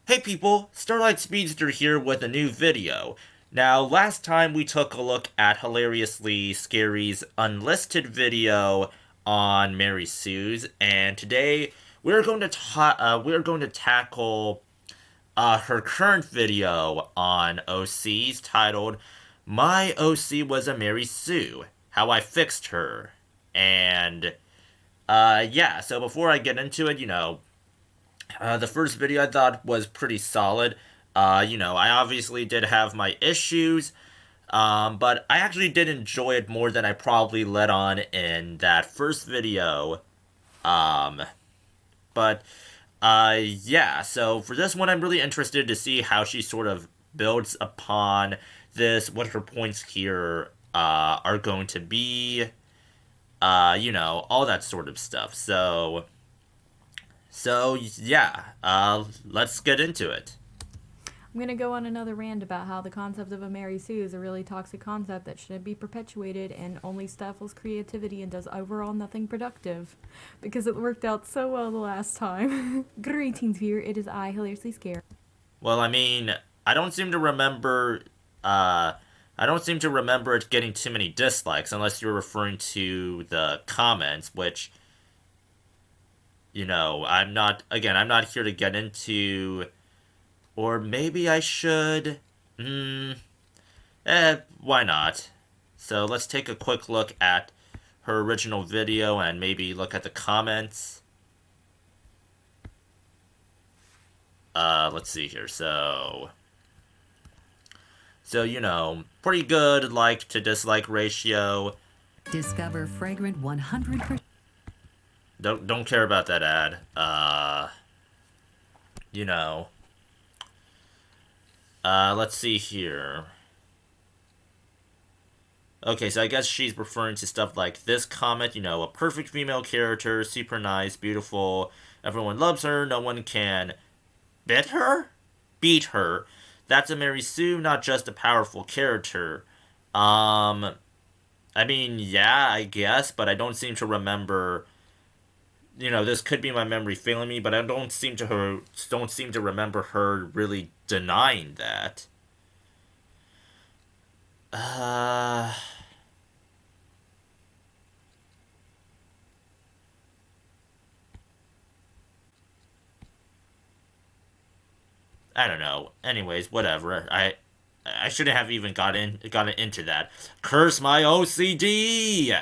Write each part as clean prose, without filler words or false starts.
Hey people, Starlight Speedster here with a new video. Now, last time we took a look at Hilariously Scary's unlisted video on Mary Sue's, and today we're going to tackle her current video on OC's titled "My OC Was a Mary Sue: How I Fixed Her." And yeah, so before I get into it, the first video I thought was pretty solid. I obviously did have my issues, but I actually did enjoy it more than I probably let on in that first video. Um, but so for this one, I'm really interested to see how she sort of builds upon this, what her points here are going to be, all that sort of stuff. So yeah, let's get into it. I'm going to go on another rant about how the concept of a Mary Sue is a really toxic concept that shouldn't be perpetuated and only stifles creativity and does overall nothing productive. Because it worked out so well the last time. Greetings here, it is I, Hilariously Scary. Well, I mean, I don't seem to remember. I don't seem to remember it getting too many dislikes, unless you're referring to the comments, which I'm not. Again, I'm not here to get into. Or maybe I should. Why not? So let's take a quick look at her original video and maybe look at the comments. Let's see here. Pretty good like to dislike ratio. Discover fragrant 100%. Don't care about that ad. You know. Let's see here. Okay, so I guess she's referring to stuff like this comment, a perfect female character, super nice, beautiful, everyone loves her, no one can bit her? Beat her. That's a Mary Sue, not just a powerful character. I mean, yeah, I guess, but I don't seem to remember. This could be my memory failing me, but I don't seem to remember her really denying that. Uh, I don't know. Anyways, whatever. I shouldn't have even gotten into that. Curse my OCD.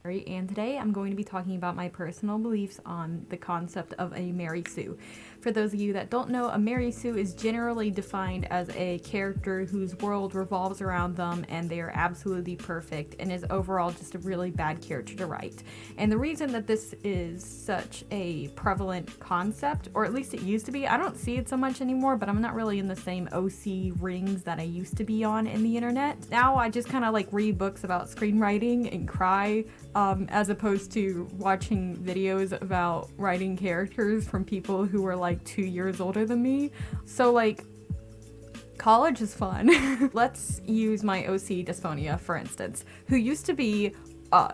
And today I'm going to be talking about my personal beliefs on the concept of a Mary Sue. For those of you that don't know, a Mary Sue is generally defined as a character whose world revolves around them and they are absolutely perfect and is overall just a really bad character to write. And the reason that this is such a prevalent concept, or at least it used to be, I don't see it so much anymore, but I'm not really in the same OC rings that I used to be on in the internet. Now I just kind of like read books about screenwriting and cry, as opposed to watching videos about writing characters from people who were like 2 years older than me. So like, college is fun. Let's use my OC Dysphonia, for instance, who used to be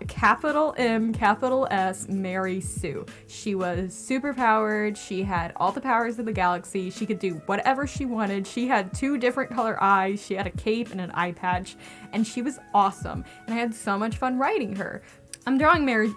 capital M, capital S, Mary Sue. She was super powered. She had all the powers of the galaxy. She could do whatever she wanted. She had 2 different color eyes. She had a cape and an eye patch, and she was awesome. And I had so much fun writing her. I'm drawing Mary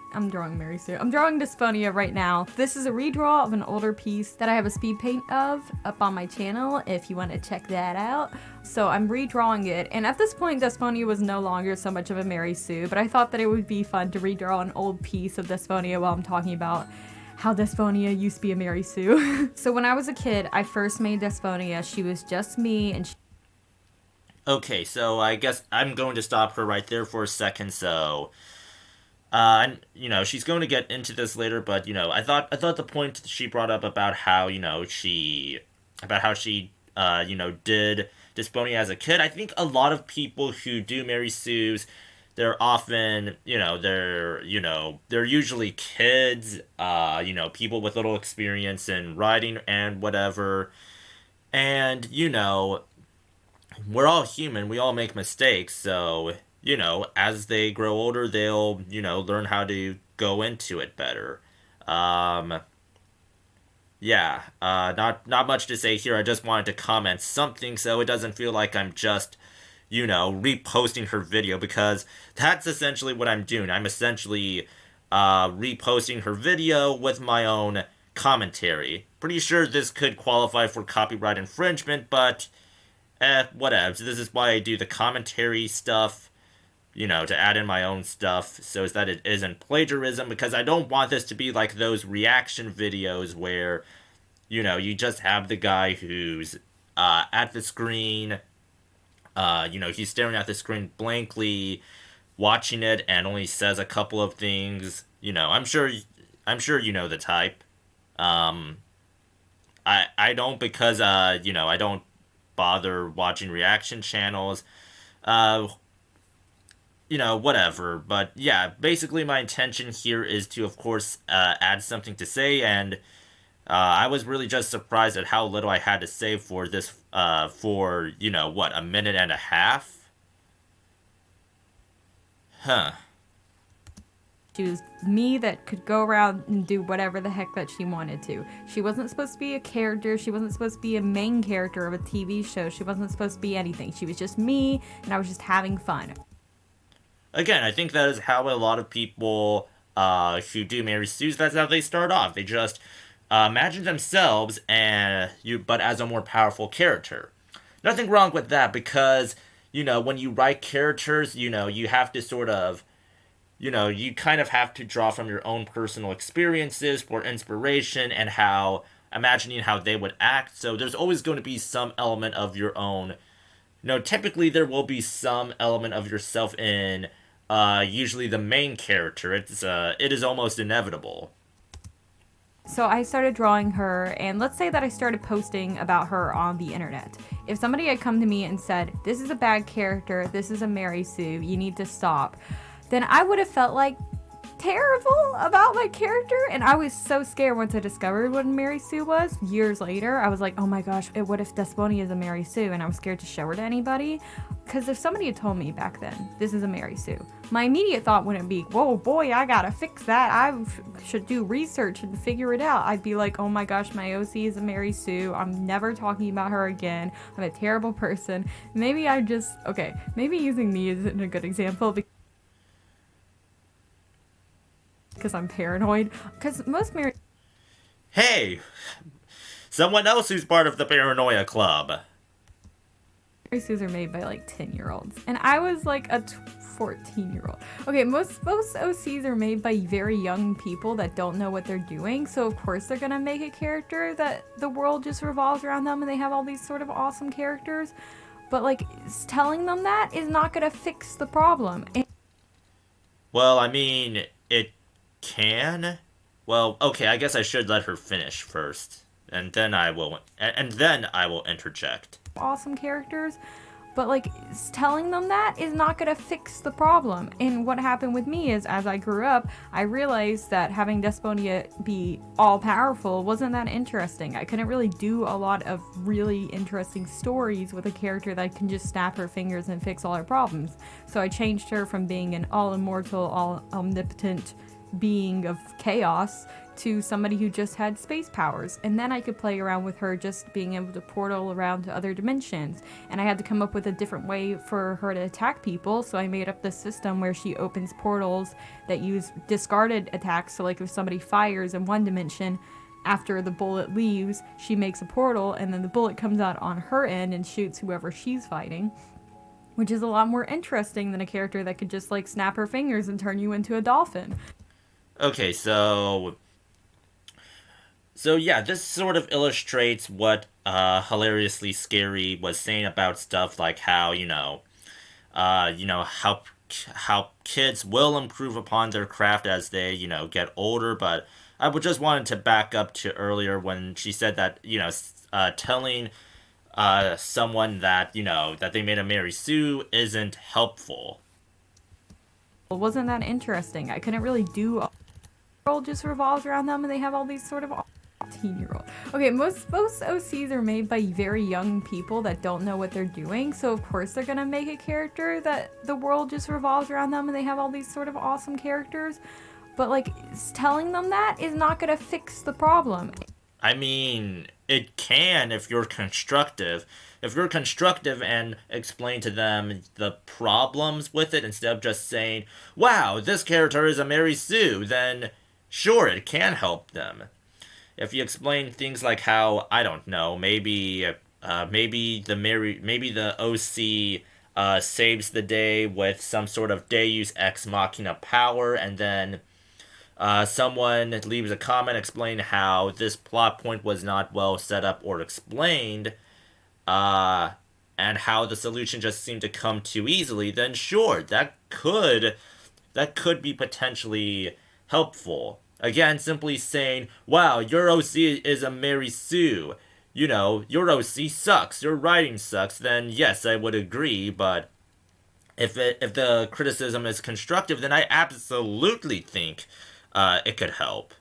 Sue. I'm drawing Dysphonia right now. This is a redraw of an older piece that I have a speed paint of up on my channel if you want to check that out. So I'm redrawing it, and at this point Dysphonia was no longer so much of a Mary Sue, but I thought that it would be fun to redraw an old piece of Dysphonia while I'm talking about how Dysphonia used to be a Mary Sue. So when I was a kid, I first made Dysphonia. She was just me, and Okay, so I guess I'm going to stop her right there for a second. She's going to get into this later, but I thought the point she brought up about how she did Dysphonia as a kid. I think a lot of people who do Mary Sue's, they're often, they're usually kids, people with little experience in writing and whatever. And, we're all human, we all make mistakes, so, as they grow older, they'll, learn how to go into it better. Um, yeah, not much to say here. I just wanted to comment something so it doesn't feel like I'm just, reposting her video, because that's essentially what I'm doing. I'm essentially reposting her video with my own commentary. Pretty sure this could qualify for copyright infringement, but whatever. So this is why I do the commentary stuff, to add in my own stuff so that it isn't plagiarism, because I don't want this to be like those reaction videos where, you just have the guy who's at the screen, he's staring at the screen blankly, watching it, and only says a couple of things. I'm sure you know the type. Um, I don't, because I don't bother watching reaction channels. Uh, whatever. But yeah, basically my intention here is to, of course, add something to say, and I was really just surprised at how little I had to say for this, for, a minute and a half? Huh. She was me that could go around and do whatever the heck that she wanted to. She wasn't supposed to be a character. She wasn't supposed to be a main character of a TV show. She wasn't supposed to be anything. She was just me, and I was just having fun. Again, I think that is how a lot of people who do Mary Sue's, that's how they start off. They just imagine themselves but as a more powerful character. Nothing wrong with that, because, when you write characters, you have to sort of, you kind of have to draw from your own personal experiences for inspiration and imagining how they would act. So there's always going to be some element of your own. Typically there will be some element of yourself in usually the main character. It is almost inevitable. So I started drawing her, and let's say that I started posting about her on the internet. If somebody had come to me and said, this is a bad character, this is a Mary Sue, you need to stop, then I would have felt like terrible about my character, and I was so scared once I discovered what Mary Sue was. Years later, I was like, oh my gosh, what if Desponia is a Mary Sue? And I was scared to show her to anybody, because if somebody had told me back then, this is a Mary Sue, my immediate thought wouldn't be, whoa boy, I gotta fix that, I should do research and figure it out. I'd be like, oh my gosh, my OC is a Mary Sue, I'm never talking about her again, I'm a terrible person. Maybe maybe using me isn't a good example, because I'm paranoid. Because most Mary Hey, someone else who's part of the paranoia club. Sues are made by like 10-year-olds, and I was like a 14-year-old. Okay, most OCs are made by very young people that don't know what they're doing, so of course they're gonna make a character that the world just revolves around them, and they have all these sort of awesome characters. But like, telling them that is not gonna fix the problem. Well, I mean, it can. Well, okay, I guess I should let her finish first, and then I will interject. Awesome characters, but like, telling them that is not gonna fix the problem. And what happened with me is, as I grew up, I realized that having Desponia be all powerful wasn't that interesting. I couldn't really do a lot of really interesting stories with a character that can just snap her fingers and fix all her problems. So I changed her from being an all immortal, all omnipotent being of chaos to somebody who just had space powers. And then I could play around with her just being able to portal around to other dimensions. And I had to come up with a different way for her to attack people, so I made up this system where she opens portals that use discarded attacks. So like if somebody fires in one dimension, after the bullet leaves, she makes a portal, and then the bullet comes out on her end and shoots whoever she's fighting, which is a lot more interesting than a character that could just like snap her fingers and turn you into a dolphin. Okay, so yeah, this sort of illustrates what Hilariously Scary was saying about stuff like how, how kids will improve upon their craft as they, get older. But I would just wanted to back up to earlier when she said that, telling someone that, that they made a Mary Sue isn't helpful. It wasn't that interesting. I couldn't really do. The world just revolves around them, and they have all these sort of 18-year-old. Okay, most OCs are made by very young people that don't know what they're doing, so of course they're gonna make a character that the world just revolves around them, and they have all these sort of awesome characters. But like, telling them that is not gonna fix the problem. I mean, it can if you're constructive. If you're constructive and explain to them the problems with it instead of just saying, wow, this character is a Mary Sue, then sure, it can help them. If you explain things like how, I don't know, maybe the OC saves the day with some sort of Deus Ex Machina power, and then someone leaves a comment explaining how this plot point was not well set up or explained, uh, and how the solution just seemed to come too easily, then sure, that could be potentially helpful. Again, simply saying, "Wow, your OC is a Mary Sue. You know, your OC sucks. Your writing sucks." Then yes, I would agree. But if the criticism is constructive, then I absolutely think it could help.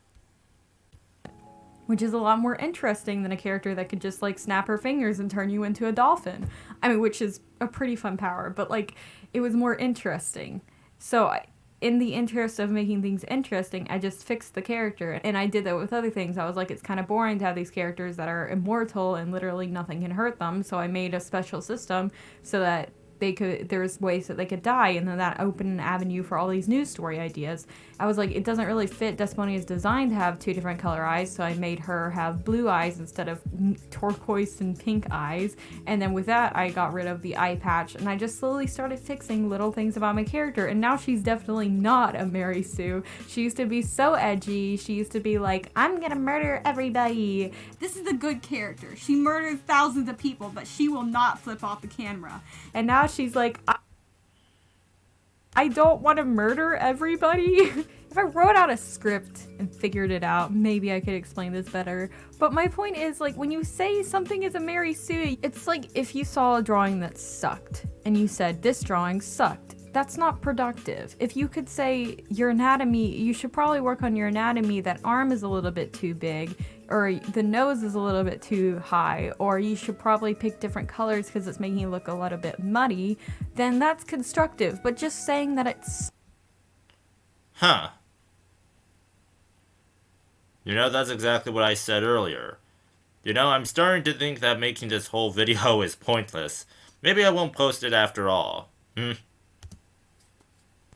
Which is a lot more interesting than a character that could just like snap her fingers and turn you into a dolphin. I mean, which is a pretty fun power, but like it was more interesting. So, in the interest of making things interesting, I just fixed the character. And I did that with other things. I was like, it's kind of boring to have these characters that are immortal and literally nothing can hurt them. So I made a special system so that there's ways that they could die, and then that opened an avenue for all these news story ideas. I was like, it doesn't really fit Desponia's design to have two different color eyes, so I made her have blue eyes instead of turquoise and pink eyes. And then with that, I got rid of the eye patch, and I just slowly started fixing little things about my character. And now she's definitely not a Mary Sue. She used to be so edgy. She used to be like, I'm gonna murder everybody. This is a good character. She murders thousands of people, but she will not flip off the camera. And now she's like, I don't want to murder everybody. If I wrote out a script and figured it out, maybe I could explain this better. But my point is, like, when you say something is a Mary Sue, it's like if you saw a drawing that sucked and you said, this drawing sucked. That's not productive. If you could say your anatomy, you should probably work on your anatomy. That arm is a little bit too big, or the nose is a little bit too high, or you should probably pick different colors because it's making you look a little bit muddy, then that's constructive. But just saying that it's... Huh. You know, that's exactly what I said earlier. You know, I'm starting to think that making this whole video is pointless. Maybe I won't post it after all.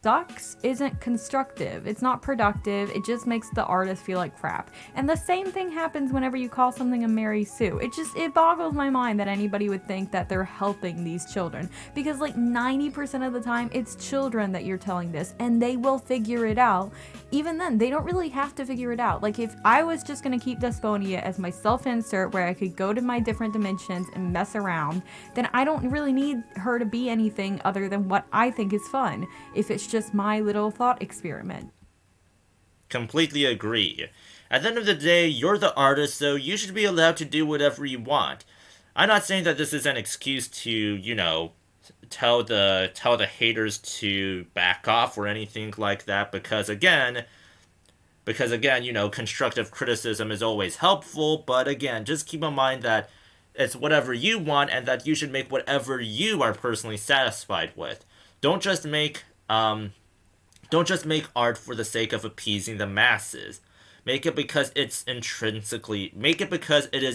sucks isn't constructive. It's not productive. It just makes the artist feel like crap. And the same thing happens whenever you call something a Mary Sue. It boggles my mind that anybody would think that they're helping these children. Because like 90% of the time, it's children that you're telling this, and they will figure it out. Even then, they don't really have to figure it out. Like if I was just gonna keep Desponia as my self-insert where I could go to my different dimensions and mess around, then I don't really need her to be anything other than what I think is fun. If it's just my little thought experiment. Completely agree. At the end of the day, you're the artist, so you should be allowed to do whatever you want. I'm not saying that this is an excuse to, you know, tell the haters to back off or anything like that, because again, you know, constructive criticism is always helpful, but again, just keep in mind that it's whatever you want and that you should make whatever you are personally satisfied with. Don't just make art for the sake of appeasing the masses. Make it because it is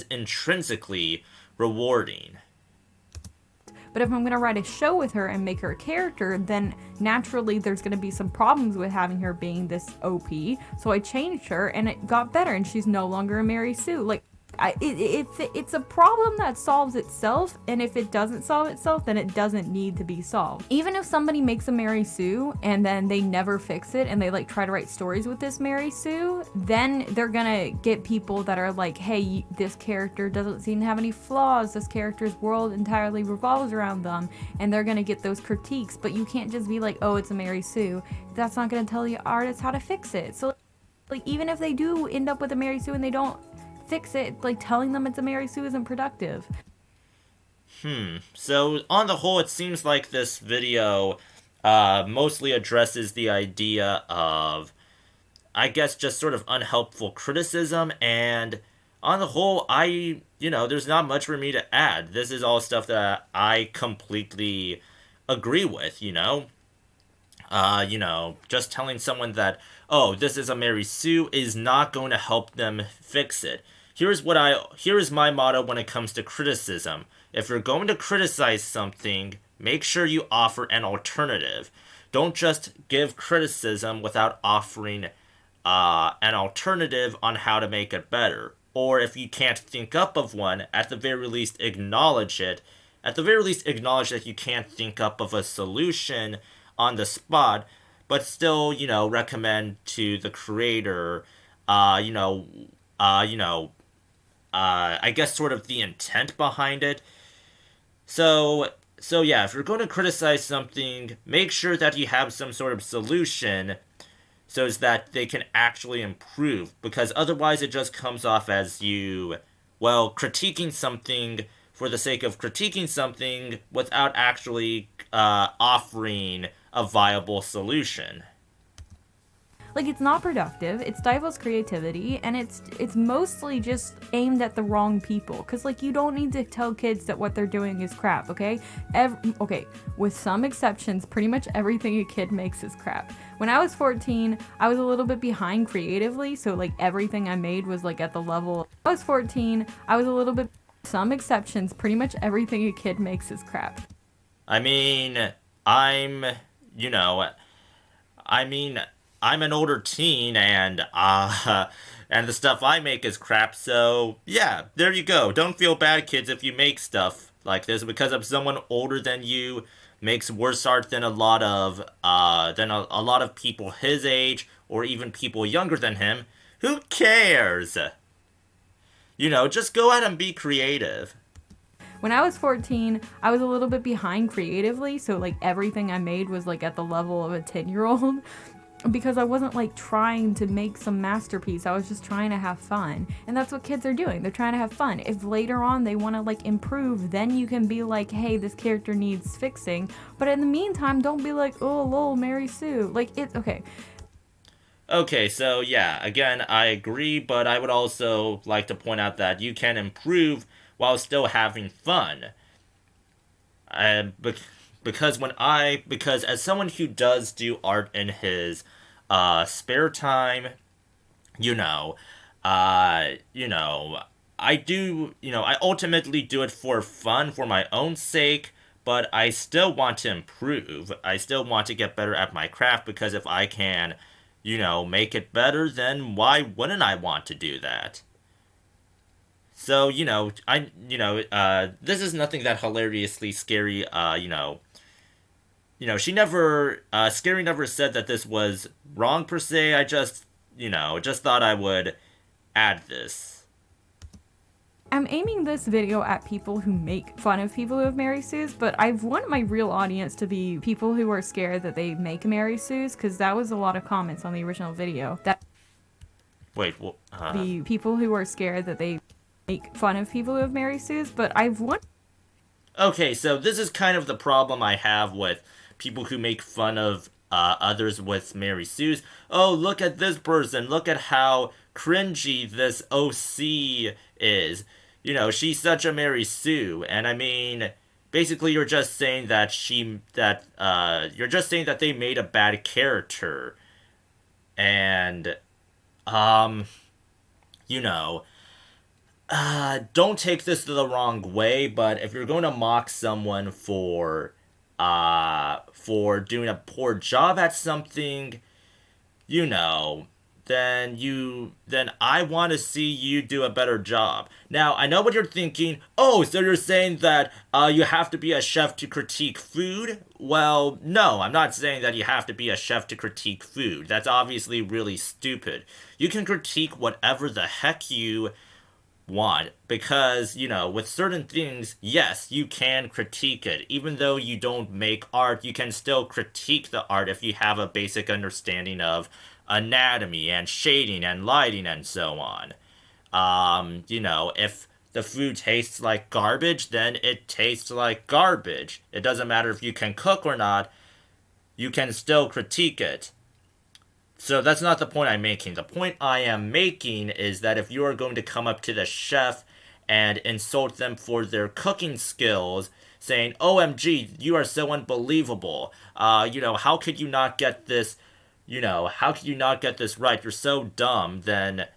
intrinsically rewarding. But if I'm going to write a show with her and make her a character, then naturally there's going to be some problems with having her being this OP. So I changed her and it got better, and she's no longer a Mary Sue. Like, it's a problem that solves itself, and if it doesn't solve itself, then it doesn't need to be solved. Even if somebody makes a Mary Sue and then they never fix it and they like try to write stories with this Mary Sue, then they're gonna get people that are like, hey, this character doesn't seem to have any flaws, this character's world entirely revolves around them, and they're gonna get those critiques. But you can't just be like, oh, it's a Mary Sue. That's not gonna tell the artist how to fix it. So like, even if they do end up with a Mary Sue and they don't fix it, like telling them it's a Mary Sue isn't productive. So on the whole, it seems like this video mostly addresses the idea of, I guess, just sort of unhelpful criticism, and on the whole, there's not much for me to add. This is all stuff that I completely agree with, just telling someone that, oh, this is a Mary Sue is not going to help them fix it. here is my motto when it comes to criticism. If you're going to criticize something, make sure you offer an alternative. Don't just give criticism without offering an alternative on how to make it better. Or if you can't think up of one, at the very least acknowledge it. At the very least acknowledge that you can't think up of a solution on the spot, but still, recommend to the creator, uh, you know, uh, you know, I guess sort of the intent behind it. So yeah, if you're going to criticize something, make sure that you have some sort of solution so that they can actually improve. Because otherwise, it just comes off as you, well, critiquing something for the sake of critiquing something without actually offering a viable solution. Like, it's not productive, it stifles creativity, and it's mostly just aimed at the wrong people. Cause like, you don't need to tell kids that what they're doing is crap, okay? Okay, with some exceptions, pretty much everything a kid makes is crap. When I was 14, I was a little bit behind creatively, so like everything I made was like at the level. I was 14, I was a little bit. Some exceptions, pretty much everything a kid makes is crap. I mean, I'm, you know, I mean, I'm an older teen, and the stuff I make is crap. So yeah, there you go. Don't feel bad, kids, if you make stuff like this because of someone older than you makes worse art than a lot of people his age or even people younger than him. Who cares? Just go out and be creative. When I was 14, I was a little bit behind creatively, so like everything I made was like at the level of a 10-year-old because I wasn't like trying to make some masterpiece. I was just trying to have fun. And that's what kids are doing. They're trying to have fun. If later on they want to like improve, then you can be like, "Hey, this character needs fixing." But in the meantime, don't be like, "Oh, lol, Mary Sue." Like, it's okay. Okay, so yeah, again, I agree, but I would also like to point out that you can improve while still having fun. And because as someone who does do art in his spare time, you know, you know, I ultimately do it for fun, for my own sake, but I still want to improve. I still want to get better at my craft because if I can, make it better, then why wouldn't I want to do that? So, this is nothing that hilariously scary, she never, Scary never said that this was wrong per se. I just thought I would add this. I'm aiming this video at people who make fun of people who have Mary Sues, but I want my real audience to be people who are scared that they make Mary Sues, because that was a lot of comments on the original video. Wait, what? Be people who are scared that they make fun of people who have Mary Sues, but I've want. Okay, so this is kind of the problem I have with people who make fun of others with Mary Sue's. Oh, look at this person. Look at how cringy this OC is. She's such a Mary Sue. And I mean, basically you're just saying that you're just saying that they made a bad character. And, you know, don't take this the wrong way, but if you're going to mock someone for doing a poor job at something, then I want to see you do a better job. Now, I know what you're thinking. Oh, so you're saying that you have to be a chef to critique food? Well, no, I'm not saying that you have to be a chef to critique food. That's obviously really stupid. You can critique whatever the heck you want because with certain things, yes, you can critique it. Even though you don't make art, you can still critique the art if you have a basic understanding of anatomy and shading and lighting and so on. If the food tastes like garbage, then it tastes like garbage. It doesn't matter if you can cook or not, you can still critique it. So that's not the point I'm making. The point I am making is that if you are going to come up to the chef and insult them for their cooking skills, saying, "OMG, you are so unbelievable. How could you not get this? How could you not get this right? You're so dumb." Then,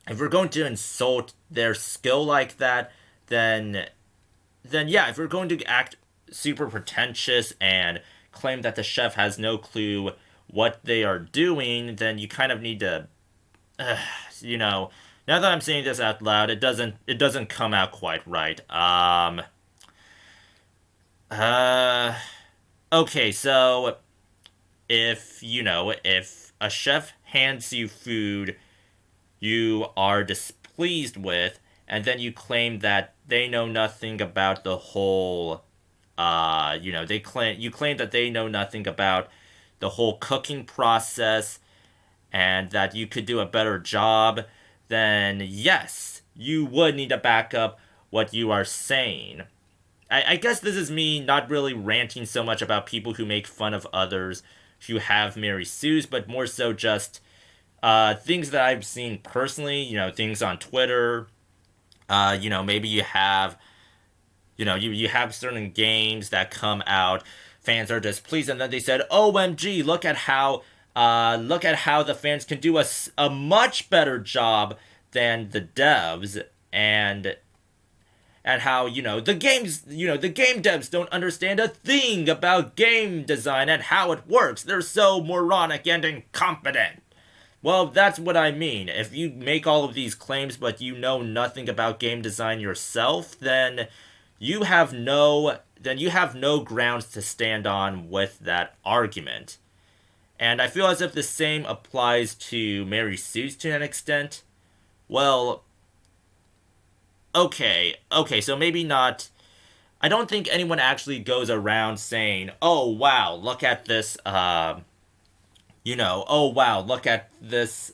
if we're going to insult their skill like that, then yeah, if we're going to act super pretentious and claim that the chef has no clue what they are doing, then you kind of need to, you know, now that I'm saying this out loud, it doesn't come out quite right. Uh okay, so if a chef hands you food you are displeased with, and then you claim that they know nothing about the whole, you claim that they know nothing about the whole cooking process and that you could do a better job, then yes, you would need to back up what you are saying. I guess this is me not really ranting so much about people who make fun of others who have Mary Sue's, but more so just things that I've seen personally, things on Twitter. Maybe you have, you have certain games that come out, fans are displeased, and then they said, "OMG, look at how the fans can do a much better job than the devs," and how the game devs don't understand a thing about game design and how it works. They're so moronic and incompetent. Well, that's what I mean. If you make all of these claims but you know nothing about game design yourself, then you have no grounds to stand on with that argument. And I feel as if the same applies to Mary Sue's to an extent. Well, okay, so maybe not. I don't think anyone actually goes around saying, "Oh wow, look at this oh wow, look at this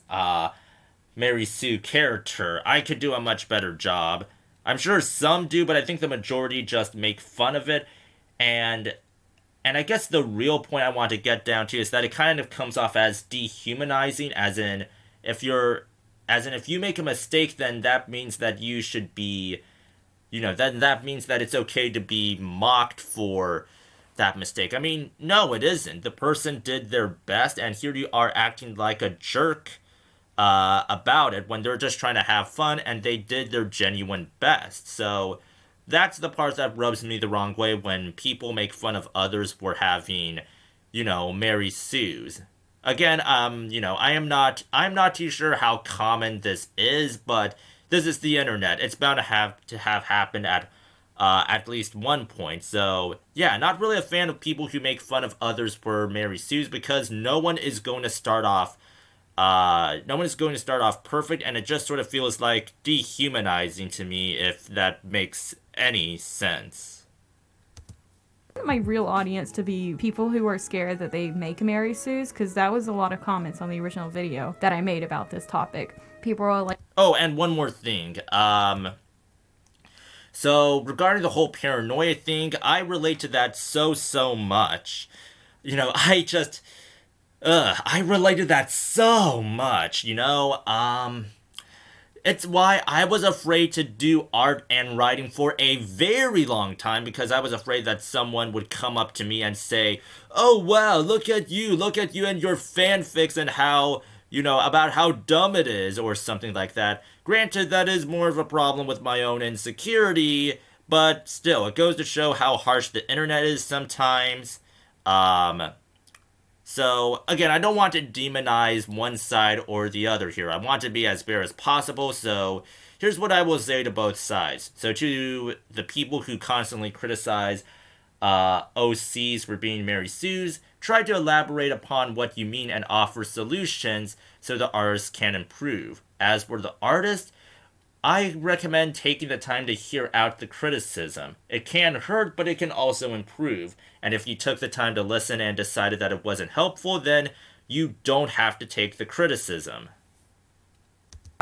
Mary Sue character. I could do a much better job." I'm sure some do, but I think the majority just make fun of it. And I guess the real point I want to get down to is that it kind of comes off as dehumanizing, if you're if you make a mistake, then that means that you should be, then that means that it's okay to be mocked for that mistake. I mean, no, it isn't. The person did their best, and here you are acting like a jerk about it when they're just trying to have fun, and they did their genuine best. So that's the part that rubs me the wrong way when people make fun of others for having, Mary Sue's. Again, I'm not too sure how common this is, but this is the internet. It's bound to have happened at least one point. So yeah, not really a fan of people who make fun of others for Mary Sue's, because no one is going to start off perfect, and it just sort of feels like dehumanizing to me, if that makes any sense. My real audience to be people who are scared that they make Mary Sue's, because that was a lot of comments on the original video that I made about this topic. People are like, oh, and one more thing. So regarding the whole paranoia thing, I relate to that so much. I relate to that so much. It's why I was afraid to do art and writing for a very long time, because I was afraid that someone would come up to me and say, "Oh wow, look at you and your fanfics, and how, about how dumb it is," or something like that. Granted, that is more of a problem with my own insecurity, but still, it goes to show how harsh the internet is sometimes. So, again, I don't want to demonize one side or the other here. I want to be as fair as possible, so here's what I will say to both sides. So, to the people who constantly criticize OCs for being Mary Sue's, try to elaborate upon what you mean and offer solutions so the artist can improve. As for the artist, I recommend taking the time to hear out the criticism. It can hurt, but it can also improve. And if you took the time to listen and decided that it wasn't helpful, then you don't have to take the criticism.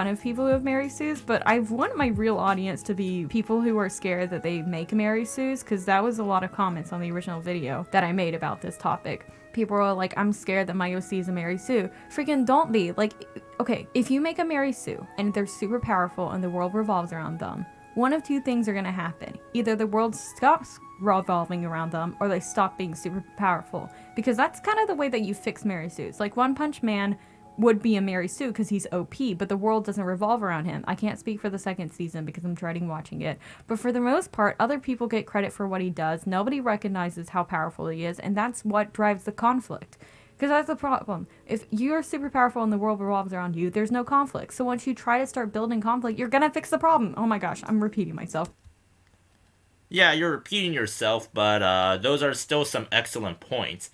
fun of people who have Mary Sue's, but I want my real audience to be people who are scared that they make Mary Sue's, because that was a lot of comments on the original video that I made about this topic. People are like, "I'm scared that my OC is a Mary Sue." Freaking don't be. Like, okay, if you make a Mary Sue and they're super powerful and the world revolves around them, one of two things are gonna happen. Either the world stops revolving around them, or they stop being super powerful. Because that's kind of the way that you fix Mary Sue's. Like, One Punch Man would be a Mary Sue because he's OP, but the world doesn't revolve around him. I can't speak for the second season because I'm dreading watching it. But for the most part, other people get credit for what he does. Nobody recognizes how powerful he is, and that's what drives the conflict. Because that's the problem. If you're super powerful and the world revolves around you, there's no conflict. So once you try to start building conflict, you're gonna fix the problem. Oh my gosh, I'm repeating myself. Yeah, you're repeating yourself, but those are still some excellent points.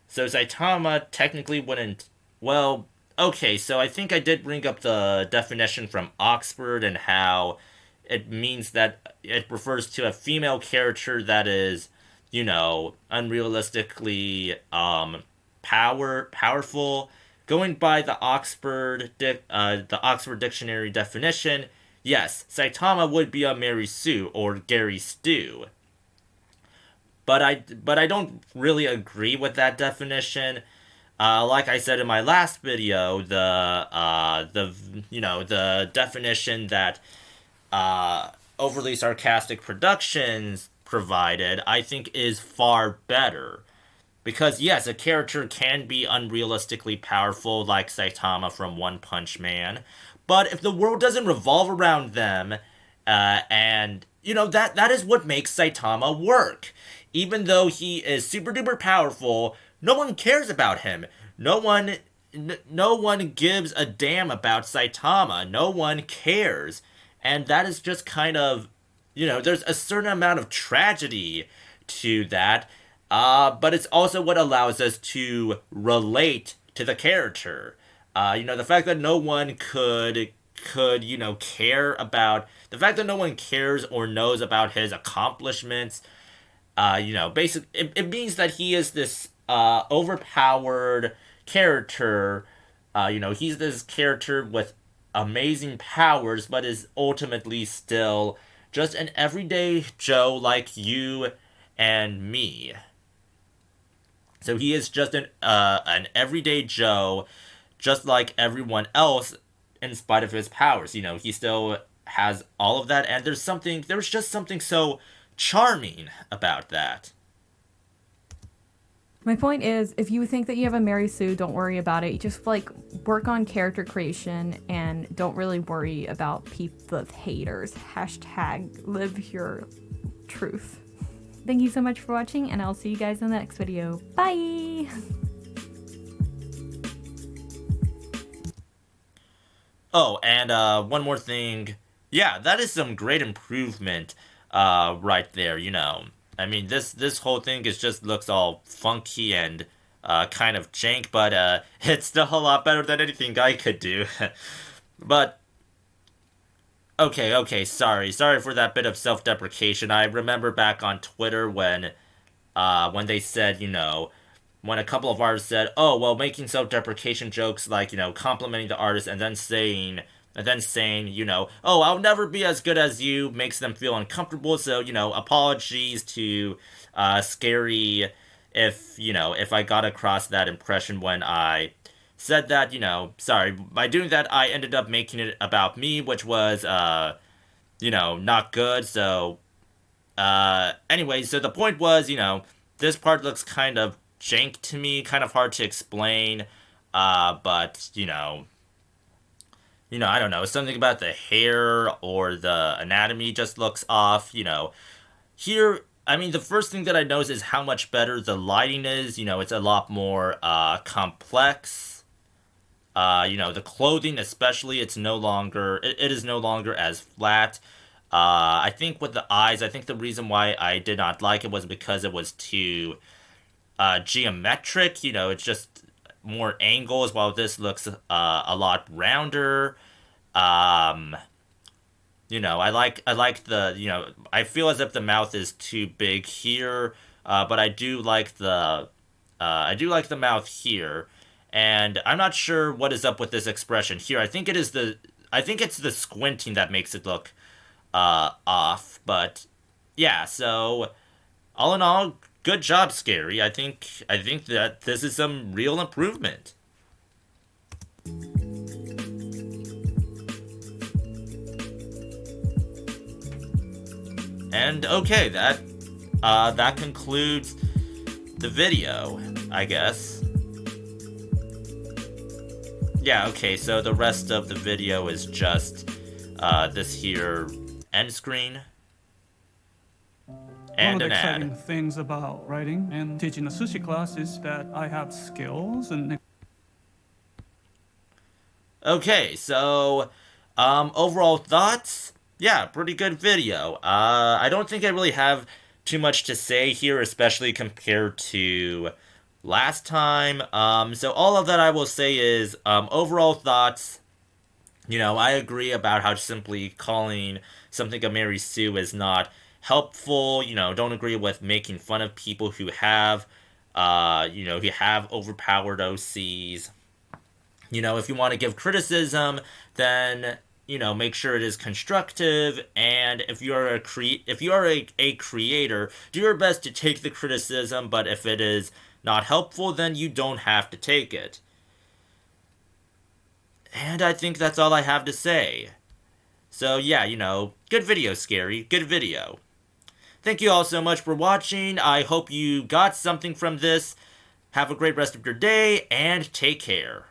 So Saitama technically wouldn't. Well, okay, so I think I did bring up the definition from Oxford and how it means that it refers to a female character that is, unrealistically powerful. Going by the Oxford Dictionary definition, yes, Saitama would be a Mary Sue or Gary Stu. But I don't really agree with that definition. Like I said in my last video, the definition that overly sarcastic productions provided, I think is far better. Because yes, a character can be unrealistically powerful, like Saitama from One Punch Man, but if the world doesn't revolve around them, and that is what makes Saitama work. Even though he is super duper powerful, no one cares about him. No one gives a damn about Saitama. No one cares, and that is just kind of, there's a certain amount of tragedy to that. But it's also what allows us to relate to the character. The fact that no one could care about the fact that no one cares or knows about his accomplishments. It means that he is this overpowered character. He's this character with amazing powers, but is ultimately still just an everyday Joe like you and me. So he is just an everyday Joe, just like everyone else, in spite of his powers. He still has all of that, and there's just something so charming about that. My point is, if you think that you have a Mary Sue, don't worry about it. You just work on character creation and don't really worry about people, haters. # live your truth. Thank you so much for watching, and I'll see you guys in the next video. Bye! Oh, and one more thing. Yeah, that is some great improvement right there, I mean, this whole thing just looks all funky and kind of jank, but it's still a lot better than anything I could do. But okay, sorry for that bit of self-deprecation. I remember back on Twitter when they said, when a couple of artists said, oh, well, making self-deprecation jokes like, complimenting the artist and then saying, oh, I'll never be as good as you, makes them feel uncomfortable. So, apologies to Scary if I got across that impression when I said that, sorry. By doing that, I ended up making it about me, which was, not good. So, anyway, so the point was, this part looks kind of jank to me, kind of hard to explain, but, I don't know, something about the hair or the anatomy just looks off, Here, I mean, the first thing that I notice is how much better the lighting is, it's a lot more, complex. The clothing especially, it is no longer as flat. I think with the eyes, I think the reason why I did not like it was because it was too geometric. It's just more angles, while this looks a lot rounder. I like the, I feel as if the mouth is too big here, but I do like the mouth here. And I'm not sure what is up with this expression here. I think it's the squinting that makes it look off. But yeah, so all in all, good job, Scary. I think that this is some real improvement. And okay, that concludes the video, I guess. Yeah, okay, so the rest of the video is just this here end screen One of and the an exciting ad. things about writing and teaching a sushi class is that I have skills and Okay, so overall thoughts? Yeah, pretty good video. I don't think I really have too much to say here, especially compared to last time. So all of that I will say is overall thoughts. I agree about how simply calling something a Mary Sue is not helpful. Don't agree with making fun of people who have overpowered OCs. If you want to give criticism, then make sure it is constructive. And if you are a creator, do your best to take the criticism. But if it is not helpful, then you don't have to take it. And I think that's all I have to say. So yeah, good video, Scary. Good video. Thank you all so much for watching. I hope you got something from this. Have a great rest of your day, and take care.